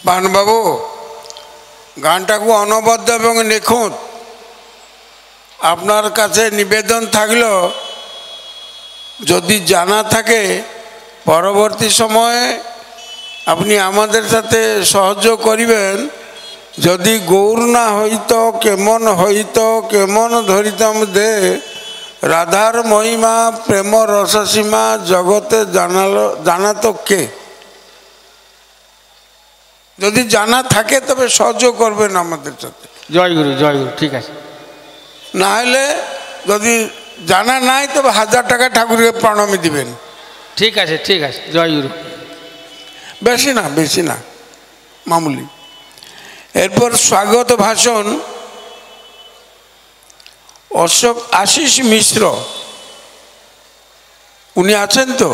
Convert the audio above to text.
পানবাবু গানটাকে অনবদ্য এবং নিখুঁত। আপনার কাছে নিবেদন থাকলো যদি জানা থাকে পরবর্তী সময়ে আপনি আমাদের সাথে সহযোগ করিবেন। যদি গৌর না হইত কেমন হইত কেমন ধরিতাম দে, রাধার মহিমা প্রেম রসসীমা জগতে জানাতো কে। যদি জানা থাকে তবে সহযোগ করবেন আমাদের সাথে। জয় গুরু জয় গুরু। ঠিক আছে, না হলে যদি জানা নাই তবে 1000 টাকা ঠাকুরকে প্রণামী দিবেন। ঠিক আছে, ঠিক আছে, জয় গুরু। বেশি না মামুলি। এরপর স্বাগত ভাষণ অশোক আশিস মিশ্র, উনি আছেন তো?